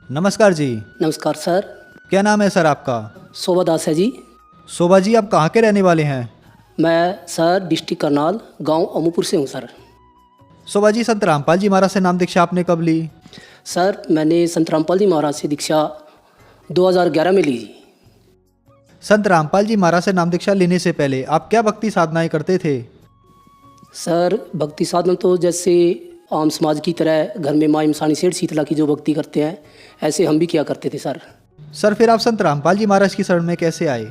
नमस्कार जी। नमस्कार सर। क्या नाम है सर आपका? शोभा दास है जी। शोभा जी, आप कहाँ के रहने वाले हैं? मैं सर डिस्ट्रिक्ट करनाल, गांव अमूपुर से हूँ सर। शोभा जी, संत रामपाल जी महाराज से नाम दीक्षा आपने कब ली? सर मैंने संत रामपाल जी महाराज से दीक्षा 2011 में ली जी। संत रामपाल जी महाराज से नाम दीक्षा लेने से पहले आप क्या भक्ति साधनाएं करते थे? सर भक्ति साधन तो जैसे आम समाज की तरह घर में माँ इमसानी सेठ शीतला की जो भक्ति करते हैं, ऐसे हम भी किया करते थे सर। सर फिर आप संत रामपाल जी महाराज की शरण में कैसे आए?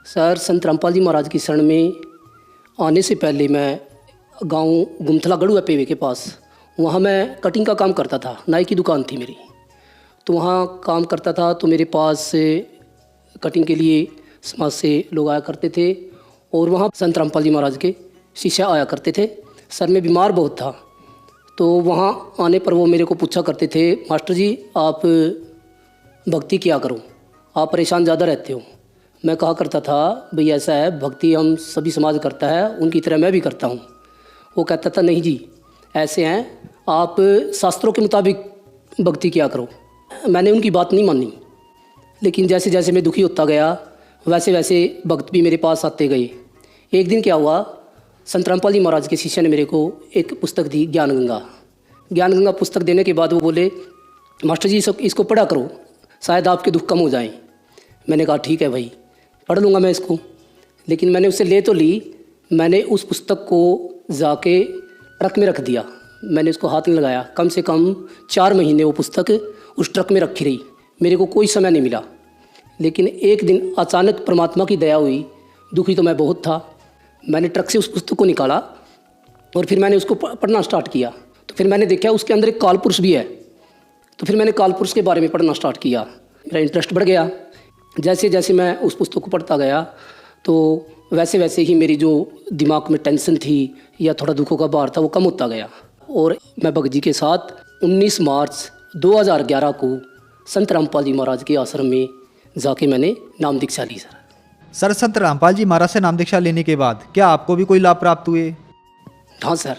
सर संत रामपाल जी महाराज की शरण में आने से पहले मैं गांव गुमथला गढ़ुआ पेवे के पास, वहाँ मैं कटिंग का काम करता था। नाई की दुकान थी मेरी, तो वहाँ काम करता था। तो मेरे पास कटिंग के लिए समाज से लोग आया करते थे और वहाँ संत रामपाल जी महाराज के शिष्य आया करते थे। सर मैं बीमार बहुत था, तो वहाँ आने पर वो मेरे को पूछा करते थे, मास्टर जी आप भक्ति किया करो, आप परेशान ज़्यादा रहते हो। मैं कहा करता था, भाई ऐसा है, भक्ति हम सभी समाज करता है, उनकी तरह मैं भी करता हूँ। वो कहता था नहीं जी ऐसे हैं, आप शास्त्रों के मुताबिक भक्ति किया करो। मैंने उनकी बात नहीं मानी, लेकिन जैसे जैसे मैं दुखी होता गया वैसे वैसे भक्त भी मेरे पास आते गए। एक दिन क्या हुआ, संत रामपाल जी महाराज के शिष्य ने मेरे को एक पुस्तक दी, ज्ञान गंगा। ज्ञान गंगा पुस्तक देने के बाद वो बोले, मास्टर जी इसको पढ़ा करो, शायद आपके दुख कम हो जाएं। मैंने कहा ठीक है भाई, पढ़ लूँगा मैं इसको। लेकिन मैंने उससे ले तो ली, मैंने उस पुस्तक को जाके ट्रक में रख दिया। मैंने उसको हाथ नहीं लगाया। कम से कम 4 महीने वो पुस्तक उस ट्रक में रखी रही, मेरे को कोई समय नहीं मिला। लेकिन एक दिन अचानक परमात्मा की दया हुई, दुखी तो मैं बहुत था। मैंने ट्रक से उस पुस्तक को निकाला और फिर मैंने उसको पढ़ना स्टार्ट किया। तो फिर मैंने देखा उसके अंदर एक काल पुरुष भी है। तो फिर मैंने काल पुरुष के बारे में पढ़ना स्टार्ट किया। मेरा इंटरेस्ट बढ़ गया। जैसे जैसे मैं उस पुस्तक को पढ़ता गया तो वैसे वैसे ही मेरी जो दिमाग में टेंशन थी या थोड़ा दुखों का भार था वो कम होता गया। और मैं भगत जी के साथ 19 मार्च 2011 को संत रामपाल जी महाराज के आश्रम में जाके मैंने नाम दीक्षा ली सर। सर संत रामपाल जी महाराज से नाम दीक्षा लेने के बाद क्या आपको भी कोई लाभ प्राप्त हुए? हाँ सर,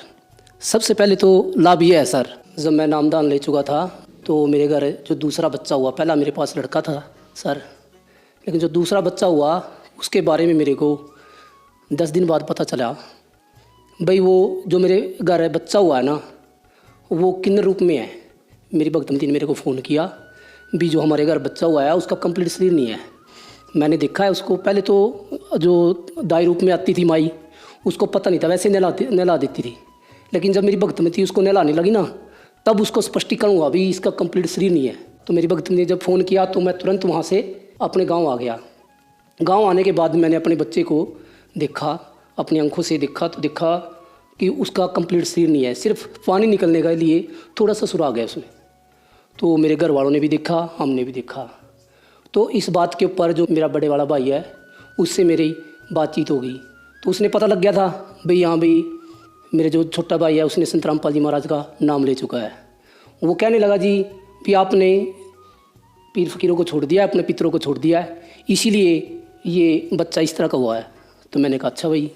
सबसे पहले तो लाभ ये है सर, जब मैं नामदान ले चुका था तो मेरे घर जो दूसरा बच्चा हुआ, पहला मेरे पास लड़का था सर, लेकिन जो दूसरा बच्चा हुआ उसके बारे में मेरे को 10 दिन बाद पता चला। भाई वो जो मेरे घर बच्चा हुआ है ना, वो किन्नर रूप में है। मेरी भगतमती ने मेरे को फ़ोन किया, भी जो हमारे घर बच्चा हुआ है उसका कंप्लीट शरीर नहीं है। मैंने देखा है उसको। पहले तो जो दाई रूप में आती थी माई, उसको पता नहीं था, वैसे नहला देती थी। लेकिन जब मेरी भगतमती उसको नहलाने लगी ना, तब उसको स्पष्टीकरण हुआ भी इसका कंप्लीट शरीर नहीं है। तो मेरी भगतमती ने जब फ़ोन किया तो मैं तुरंत वहाँ से अपने गाँव आ गया। गाँव आने के बाद मैंने अपने बच्चे को देखा, अपनी आंखों से देखा तो देखा कि उसका कंप्लीट शरीर नहीं है, सिर्फ पानी निकलने के लिए थोड़ा सा सुराग है उसमें। तो मेरे घर वालों ने भी देखा, हमने भी देखा। तो इस बात के ऊपर जो मेरा बड़े वाला भाई है, उससे मेरी बातचीत हो गई। तो उसने पता लग गया था भाई हाँ भाई मेरे जो छोटा भाई है उसने संत रामपाल जी महाराज का नाम ले चुका है। वो कहने लगा जी कि आपने पीर फकीरों को छोड़ दिया है, अपने पितरों को छोड़ दिया है, इसीलिए ये बच्चा इस तरह का हुआ है। तो मैंने कहा अच्छा भाई,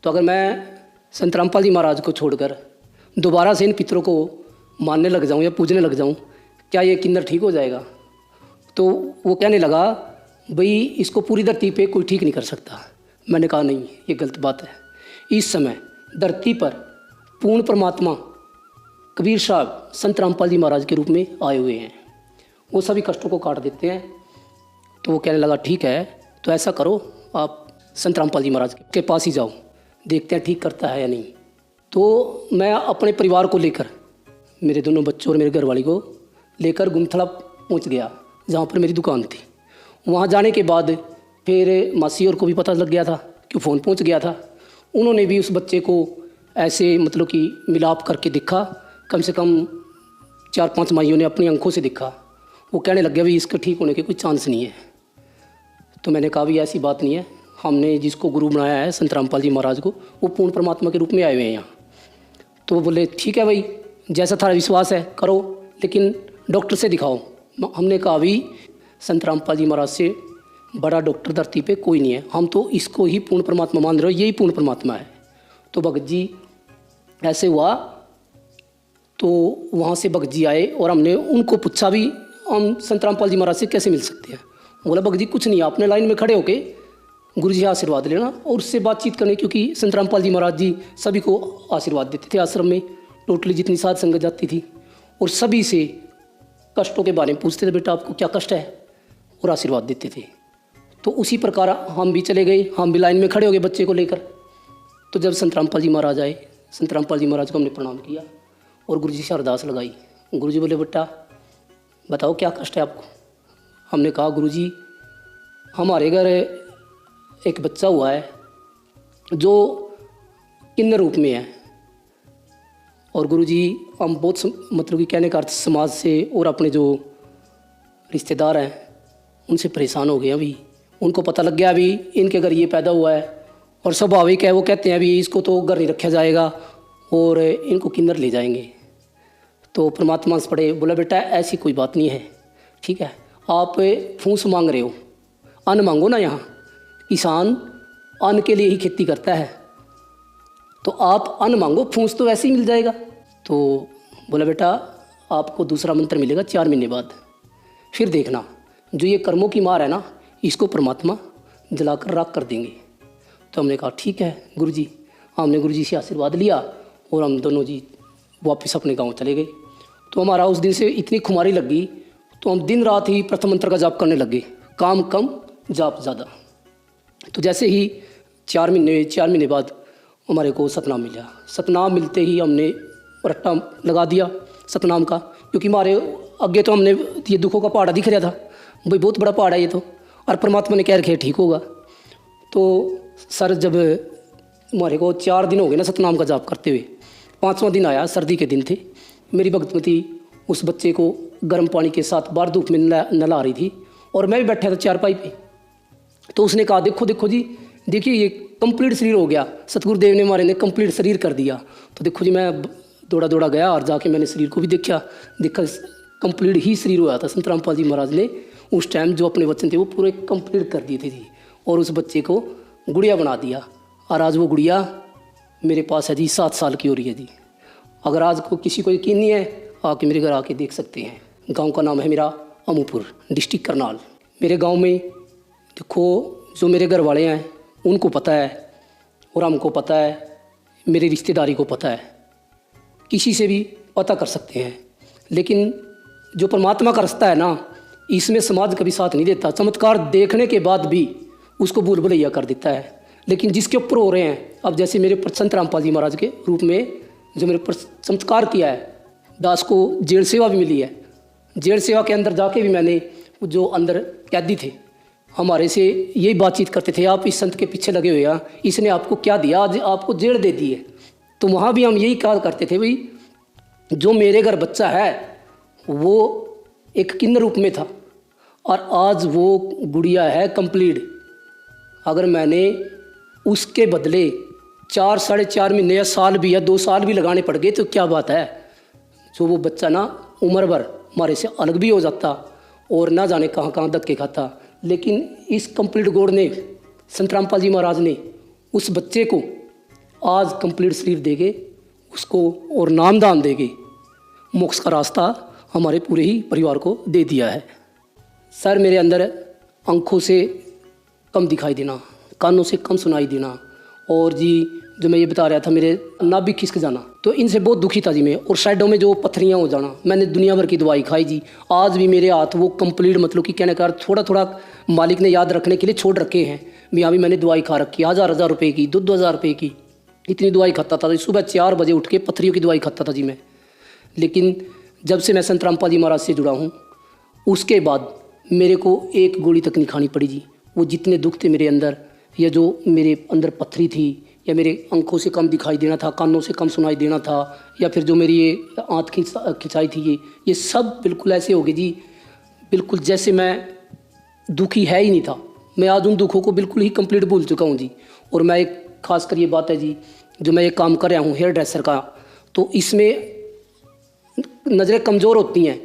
तो अगर मैं संत रामपाल जी महाराज को छोड़कर दोबारा से इन पितरों को मानने लग जाऊँ या पूजने लग जाऊँ, क्या ये किन्नर ठीक हो जाएगा? तो वो कहने लगा भाई इसको पूरी धरती पे कोई ठीक नहीं कर सकता। मैंने कहा नहीं, ये गलत बात है। इस समय धरती पर पूर्ण परमात्मा कबीर साहब संत रामपाल जी महाराज के रूप में आए हुए हैं, वो सभी कष्टों को काट देते हैं। तो वो कहने लगा ठीक है, तो ऐसा करो आप संत रामपाल जी महाराज के पास ही जाओ, देखते हैं ठीक करता है या नहीं। तो मैं अपने परिवार को लेकर, मेरे दोनों बच्चों और मेरे घरवाली को लेकर गुमथला पहुंच गया, जहाँ पर मेरी दुकान थी। वहाँ जाने के बाद फिर मासी और को भी पता लग गया था कि फ़ोन पहुंच गया था। उन्होंने भी उस बच्चे को ऐसे मतलब कि मिलाप करके देखा, कम से कम 4-5 माइयों ने अपनी आंखों से देखा। वो कहने लग गया भाई इसका ठीक होने के कोई चांस नहीं है। तो मैंने कहा भी ऐसी बात नहीं है, हमने जिसको गुरु बनाया है संत रामपाल जी महाराज को, वो पूर्ण परमात्मा के रूप में आए हुए हैं यहाँ। तो वो बोले ठीक है भाई, जैसा थारा विश्वास है करो, लेकिन डॉक्टर से दिखाओ। हमने कहा भी संत रामपाल जी महाराज से बड़ा डॉक्टर धरती पे कोई नहीं है, हम तो इसको ही पूर्ण परमात्मा मान रहे हो, यही पूर्ण परमात्मा है। तो भगत जी ऐसे हुआ। तो वहाँ से भगत जी आए और हमने उनको पूछा भी, हम संत रामपाल जी महाराज से कैसे मिल सकते हैं? बोला भगत जी कुछ नहीं, आपने लाइन में खड़े होके गुरु जी आशीर्वाद लेना और उससे बातचीत करनी, क्योंकि संत रामपाल जी महाराज जी सभी को आशीर्वाद देते थे आश्रम में, टोटली जितनी साध संगत जाती थी, और सभी से कष्टों के बारे में पूछते थे, बेटा आपको क्या कष्ट है, और आशीर्वाद देते थे। तो उसी प्रकार हम भी चले गए, हम भी लाइन में खड़े हो गए बच्चे को लेकर। तो जब संत रामपाल जी महाराज आए, संत रामपाल जी महाराज को हमने प्रणाम किया और गुरु जी से अरदास लगाई। गुरु जी बोले बेटा बताओ क्या कष्ट है आपको? हमने कहा गुरु जी हमारे घर एक बच्चा हुआ है जो किन्नर रूप में है, और गुरु जी हम बहुत मतलब कि कहने का अर्थ समाज से और अपने जो रिश्तेदार हैं उनसे परेशान हो गए। अभी उनको पता लग गया अभी इनके घर ये पैदा हुआ है, और स्वाभाविक है वो कहते हैं अभी इसको तो घर नहीं रखा जाएगा और इनको किन्नर ले जाएंगे। तो परमात्मा से पढ़े, बोला बेटा ऐसी कोई बात नहीं है, ठीक है, आप फूस मांग रहे हो, अन्न मांगो ना। यहाँ किसान अन्न के लिए ही खेती करता है, तो आप अन्न मांगो, फूस तो वैसे ही मिल जाएगा। तो बोला बेटा आपको दूसरा मंत्र मिलेगा 4 महीने बाद, फिर देखना जो ये कर्मों की मार है ना इसको परमात्मा जलाकर राख कर देंगे। तो हमने कहा ठीक है गुरु जी। हमने गुरु जी से आशीर्वाद लिया और हम दोनों जी वापस अपने गांव चले गए। तो हमारा उस दिन से इतनी खुमारी लग गई, तो हम दिन रात ही प्रथम मंत्र का जाप करने लगे, काम कम जाप ज़्यादा। तो जैसे ही 4 महीने बाद हमारे को सतनाम मिला। सतनाम मिलते ही हमने रट्टा लगा दिया सतनाम का, क्योंकि हमारे आगे तो हमने ये दुखों का पहाड़ा दिख रहा था, भाई बहुत बड़ा पहाड़ है ये तो, और परमात्मा ने कह रखे ठीक होगा। तो सर जब हमारे को 4 दिन हो गए ना सतनाम का जाप करते हुए, 5वां दिन आया, सर्दी के दिन थे, मेरी भगतमती उस बच्चे को गर्म पानी के साथ बाहर धूप में नला रही थी और मैं भी बैठा था चारपाई पे। तो उसने कहा देखो जी, देखिए ये कंप्लीट शरीर हो गया, सतगुरुदेव ने हमारे ने कंप्लीट शरीर कर दिया। तो देखो जी मैं दौड़ा गया और जाके मैंने शरीर को भी देखा कंप्लीट ही शरीर हुआ था। संत रामपाल जी महाराज ने उस टाइम जो अपने वचन थे वो पूरे कंप्लीट कर दिए थे जी, और उस बच्चे को गुड़िया बना दिया। और आज वो गुड़िया मेरे पास है जी, 7 साल की हो रही है जी। अगर आज को किसी को यकीन नहीं है आके मेरे घर आके देख सकते हैं। गांव का नाम है मेरा अमूपुर, डिस्ट्रिक्ट करनाल। मेरे गांव में देखो जो मेरे घर वाले हैं उनको पता है और हमको पता है, मेरी रिश्तेदारी को पता है, किसी से भी पता कर सकते हैं। लेकिन जो परमात्मा का रास्ता है ना, इसमें समाज कभी साथ नहीं देता। चमत्कार देखने के बाद भी उसको भूल भुलैया कर देता है। लेकिन जिसके ऊपर हो रहे हैं, अब जैसे मेरे संत रामपाल जी महाराज के रूप में जो मेरे पर चमत्कार किया है, दास को जेल सेवा भी मिली है। जेल सेवा के अंदर जाके भी मैंने जो अंदर कैदी थे हमारे से यही बातचीत करते थे, आप इस संत के पीछे लगे हुए हैं, इसने आपको क्या दिया, आज आपको जेल दे दी है। तो वहाँ भी हम यही कहा करते थे, भाई जो मेरे घर बच्चा है वो एक किन्नर रूप में था और आज वो गुड़िया है कंप्लीट। अगर मैंने उसके बदले 4 साढ़े 4 महीने या साल भी या 2 साल भी लगाने पड़ गए तो क्या बात है, जो वो बच्चा ना उम्र भर हमारे से अलग भी हो जाता और ना जाने कहाँ कहाँ धक्के खाता। लेकिन इस कंप्लीट गॉड ने, संत रामपाल जी महाराज ने उस बच्चे को आज कंप्लीट शरीर देगे उसको और नामदान देगे, मोक्ष का रास्ता हमारे पूरे ही परिवार को दे दिया है। सर मेरे अंदर आँखों से कम दिखाई देना, कानों से कम सुनाई देना, और जी जो मैं ये बता रहा था मेरे नाभि खिसक जाना, तो इनसे बहुत दुखी था जी मैं। और साइडों में जो पत्थरियाँ हो जाना, मैंने दुनिया भर की दवाई खाई जी, आज भी मेरे हाथ वो कंप्लीट मतलब कि कहने का थोड़ा मालिक ने याद रखने के लिए छोड़ रखे हैं। यहाँ भी मैंने दवाई खा रखी, 1000 रुपये की, 2,000 रुपये की, इतनी दवाई खाता था। सुबह 4 बजे उठ के पत्थरियों की दवाई खाता था जी मैं। लेकिन जब से मैं संत रामपाल जी महाराज से जुड़ा हूँ उसके बाद मेरे को एक गोली तक नहीं खानी पड़ी जी। वो जितने दुख थे मेरे अंदर, या जो मेरे अंदर पत्थरी थी, या मेरे आंखों से कम दिखाई देना था, कानों से कम सुनाई देना था, या फिर जो मेरी ये आँख खिंचाई थी, ये सब बिल्कुल ऐसे हो गए जी, बिल्कुल जैसे मैं दुखी है ही नहीं था। मैं आज उन दुखों को बिल्कुल ही कंप्लीट भूल चुका हूँ जी। और मैं एक खासकर ये बात है जी, जो मैं ये काम कर रहा हूँ हेयर ड्रेसर का, तो इसमें नज़रें कमज़ोर होती हैं,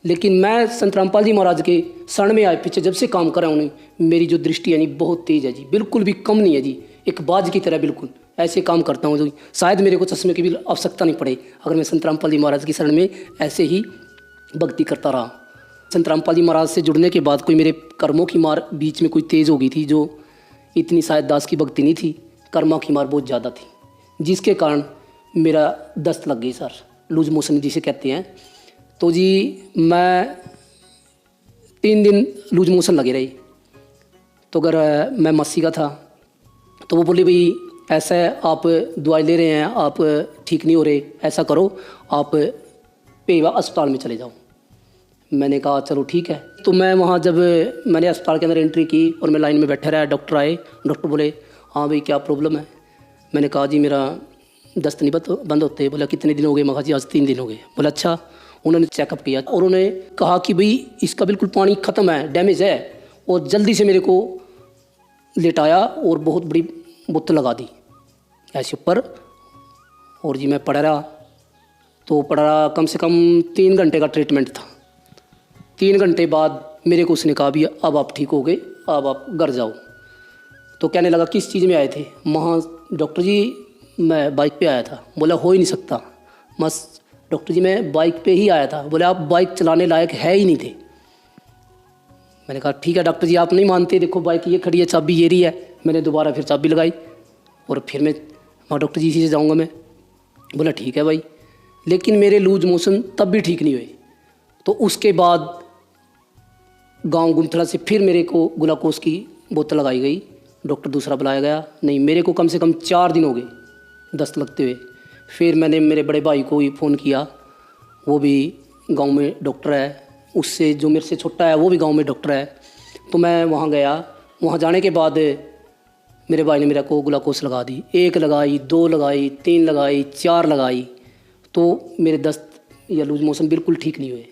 लेकिन मैं संत रामपाल जी महाराज के शरण में आए पीछे जब से काम कर रहा हूँ, मेरी जो दृष्टि है नहीं बहुत तेज़ है जी, बिल्कुल भी कम नहीं है जी, एक बाज की तरह बिल्कुल ऐसे काम करता हूँ जो शायद मेरे को चश्मे की भी आवश्यकता नहीं पड़े, अगर मैं संत रामपाल जी महाराज की शरण में ऐसे ही भक्ति करता रहा। संत रामपाल जी महाराज से जुड़ने के बाद कोई मेरे कर्मों की मार बीच में कोई तेज़ हो गई थी, जो इतनी शायद दास की भक्ति नहीं थी, कर्मों की मार बहुत ज़्यादा थी, जिसके कारण मेरा दस्त लग गई सर, लूज मोशन जिसे कहते हैं। तो जी मैं 3 दिन लूज मोशन लगे रही। तो अगर मैं मस्सी का था तो वो बोले भाई ऐसा है, आप दवाई ले रहे हैं, आप ठीक नहीं हो रहे, ऐसा करो आप पेवा अस्पताल में चले जाओ। मैंने कहा चलो ठीक है। तो मैं वहाँ जब मैंने अस्पताल के अंदर एंट्री की और मैं लाइन में बैठा रहा, डॉक्टर आए, डॉक्टर बोले हाँ भाई क्या प्रॉब्लम है। मैंने कहा जी मेरा दस्त नहीं बंद होते। बोला कितने दिन हो गए। मैं कहा जी आज 3 दिन हो गए। बोला अच्छा। उन्होंने चेकअप किया और उन्होंने कहा कि भाई इसका बिल्कुल पानी ख़त्म है, डैमेज है, और जल्दी से मेरे को लेटाया और बहुत बड़ी बोतल लगा दी ऐसे ऊपर। और जी मैं पड़ा रहा, तो पड़ा रहा, कम से कम 3 घंटे का ट्रीटमेंट था। 3 घंटे बाद मेरे को उसने कहा भी अब आप ठीक हो गए, अब आप घर जाओ। तो कहने लगा किस चीज़ में आए थे। वहाँ डॉक्टर जी मैं बाइक पे आया था। बोला हो ही नहीं सकता। बस डॉक्टर जी मैं बाइक पे ही आया था। बोले आप बाइक चलाने लायक है ही नहीं थे। मैंने कहा ठीक है डॉक्टर जी आप नहीं मानते, देखो बाइक ये खड़ी है, चाबी ये रही है। मैंने दोबारा फिर चाबी लगाई और फिर मैं वहाँ डॉक्टर जी से जाऊँगा मैं। बोला ठीक है भाई। लेकिन मेरे लूज मोशन तब भी ठीक नहीं हुए। तो उसके बाद गांव गुमथड़ा से फिर मेरे को ग्लूकोज की बोतल लगाई गई, डॉक्टर दूसरा बुलाया गया। नहीं, मेरे को कम से कम 4 दिन हो गए दस्त लगते हुए। फिर मैंने मेरे बड़े भाई को ही फ़ोन किया, वो भी गांव में डॉक्टर है, उससे जो मेरे से छोटा है वो भी गांव में डॉक्टर है। तो मैं वहाँ गया। वहाँ जाने के बाद मेरे भाई ने मेरे को ग्लूकोज लगा दी। 1 लगाई, 2 लगाई, 3 लगाई, 4 लगाई, तो मेरे दस्त या लूज मोशन बिल्कुल ठीक नहीं हुए।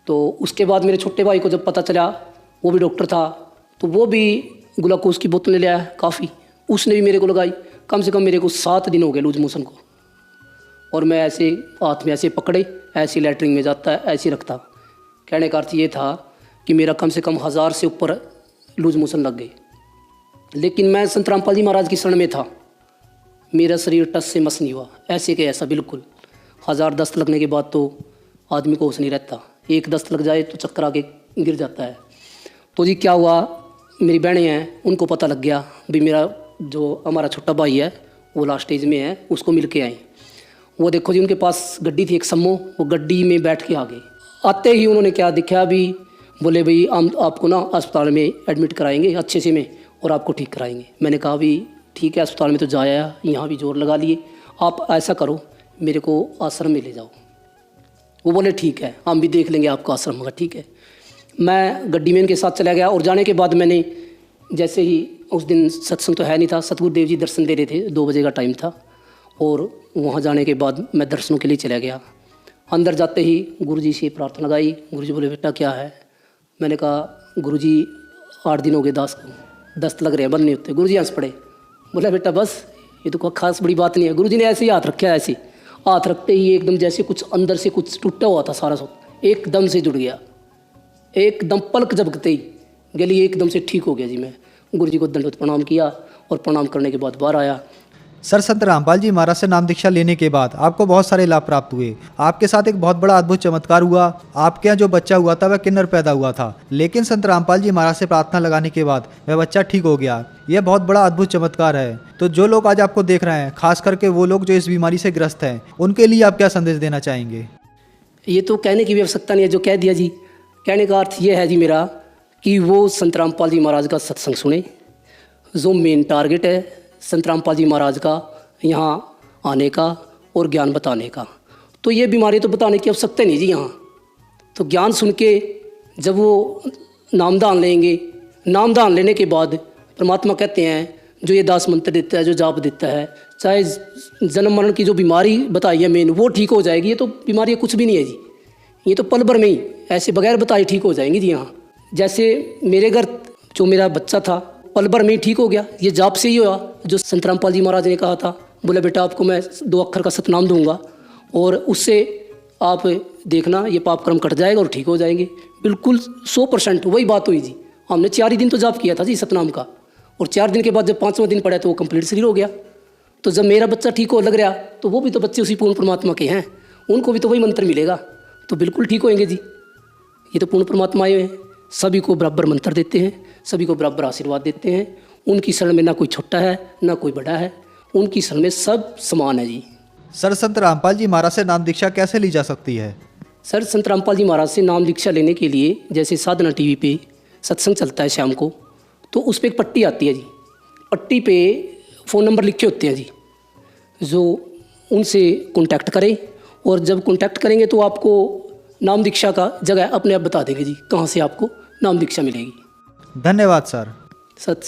तो उसके बाद मेरे छोटे भाई को जब पता चला, वो भी डॉक्टर था, तो वो भी ग्लूकोज की बोतल ले लिया काफ़ी, उसने भी मेरे को लगाई। कम से कम मेरे को 7 दिन हो गए लूज मोशन को। और मैं ऐसे हाथ में ऐसे पकड़े, ऐसे लैटरिन में जाता है, ऐसे रखता। कहने का अर्थ ये था कि मेरा कम से कम 1000 से ऊपर लूज मोशन लग गए। लेकिन मैं संत रामपाल जी महाराज की शरण में था, मेरा शरीर टस से मस नहीं हुआ, ऐसे के ऐसा बिल्कुल। 1000 दस्त लगने के बाद तो आदमी को होश नहीं रहता, 1 दस्त लग जाए तो चक्कर आके गिर जाता है। तो जी क्या हुआ, मेरी बहनें हैं, उनको पता लग गया भी मेरा जो हमारा छोटा भाई है वो लास्ट स्टेज में है, उसको मिल के आए। वो देखो जी उनके पास गड्डी थी एक सम्मो, वो गड्डी में बैठ के आ गए। आते ही उन्होंने क्या दिखा भी, बोले भाई हम आपको ना अस्पताल में एडमिट कराएंगे अच्छे से में, और आपको ठीक कराएंगे। मैंने कहा भी ठीक है, अस्पताल में तो जाया, यहाँ भी जोर लगा लिए, आप ऐसा करो मेरे को आश्रम में ले जाओ। वो बोले ठीक है, हम भी देख लेंगे आपका आश्रम होगा। ठीक है, मैं गड्डी में इनके साथ चला गया। और जाने के बाद मैंने जैसे ही, उस दिन सत्संग तो है नहीं था, सतगुरुदेव जी दर्शन दे रहे थे, 2 बजे का टाइम था। और वहाँ जाने के बाद मैं दर्शनों के लिए चला गया। अंदर जाते ही गुरुजी से प्रार्थना लगाई। गुरुजी बोले बेटा क्या है। मैंने कहा गुरुजी 8 दिन हो गए दास को, दस्त लग रहे हैं, बंद नहीं होते। गुरुजी हंस पड़े, बोला बेटा बस ये तो कोई खास बड़ी बात नहीं है। गुरुजी ने ऐसे ही हाथ रखा, ऐसे हाथ रखते ही एकदम जैसे कुछ अंदर से कुछ टूटा हुआ था, सारा सब एकदम से जुड़ गया। एकदम पलक झपकते ही गली एकदम से ठीक हो गया जी। मैं गुरुजी को दंडवत प्रणाम किया और प्रणाम करने के बाद बाहर आया। सर, संत रामपाल जी महाराज से नाम दीक्षा लेने के बाद आपको बहुत सारे लाभ प्राप्त हुए। आपके साथ एक बहुत बड़ा अद्भुत चमत्कार हुआ। आपके यहाँ जो बच्चा हुआ था वह किन्नर पैदा हुआ था, लेकिन संत रामपाल जी महाराज से प्रार्थना लगाने के बाद वह बच्चा ठीक हो गया। यह बहुत बड़ा अद्भुत चमत्कार है। तो जो लोग आज आपको देख रहे हैं, खास करके वो लोग जो इस बीमारी से ग्रस्त हैं, उनके लिए आप क्या संदेश देना चाहेंगे? ये तो कहने की भी आवश्यकता नहीं है, जो कह दिया जी। कहने का अर्थ ये है जी मेरा कि वो संत रामपाल जी महाराज का सत्संग सुने। जो मेन टारगेट है संत रामपाल जी महाराज का यहाँ आने का और ज्ञान बताने का, तो ये बीमारी तो बताने की आवश्यकता नहीं जी। यहाँ तो ज्ञान सुन के जब वो नामदान लेंगे, नामदान लेने के बाद परमात्मा कहते हैं जो ये दास मंत्र देता है, जो जाप देता है, चाहे जन्म मरण की जो बीमारी बताई है मेन, वो ठीक हो जाएगी। ये तो बीमारी कुछ भी नहीं है जी, ये तो पल भर में ही ऐसे बगैर बताए ठीक हो जाएंगी जी। यहाँ जैसे मेरे घर जो मेरा बच्चा था पल भर में ही ठीक हो गया, ये जाप से ही हुआ। जो संत रामपाल जी महाराज ने कहा था, बोले बेटा आपको मैं 2 अक्षर का सतनाम दूंगा और उससे आप देखना ये पाप कर्म कट जाएगा और ठीक हो जाएंगे। बिल्कुल 100% वही बात हुई जी। हमने 4 ही दिन तो जाप किया था जी सतनाम का, और 4 दिन के बाद जब 5वां दिन पड़ा तो वो कंप्लीट शरीर हो गया। तो जब मेरा बच्चा ठीक हो लग रहा, तो वो भी तो बच्चे उसी पूर्ण परमात्मा के हैं, उनको भी तो वही मंत्र मिलेगा, तो बिल्कुल ठीक होएंगे जी। ये तो पूर्ण परमात्माएं हैं, सभी को बराबर मंत्र देते हैं, सभी को बराबर आशीर्वाद देते हैं। उनकी शरण में ना कोई छोटा है ना कोई बड़ा है, उनकी शरण में सब समान है जी। सर, संत रामपाल जी महाराज से नाम दीक्षा कैसे ली जा सकती है? सर, संत रामपाल जी महाराज से नाम दीक्षा लेने के लिए जैसे साधना टीवी पे सत्संग चलता है शाम को, तो उस पर एक पट्टी आती है जी। पट्टी पे फ़ोन नंबर लिखे होते हैं जी, जो उनसे कांटेक्ट करें, और जब कांटेक्ट करेंगे तो आपको नाम दीक्षा का जगह अपने आप बता देंगे जी, कहाँ से आपको नाम दीक्षा मिलेगी। धन्यवाद सर। सत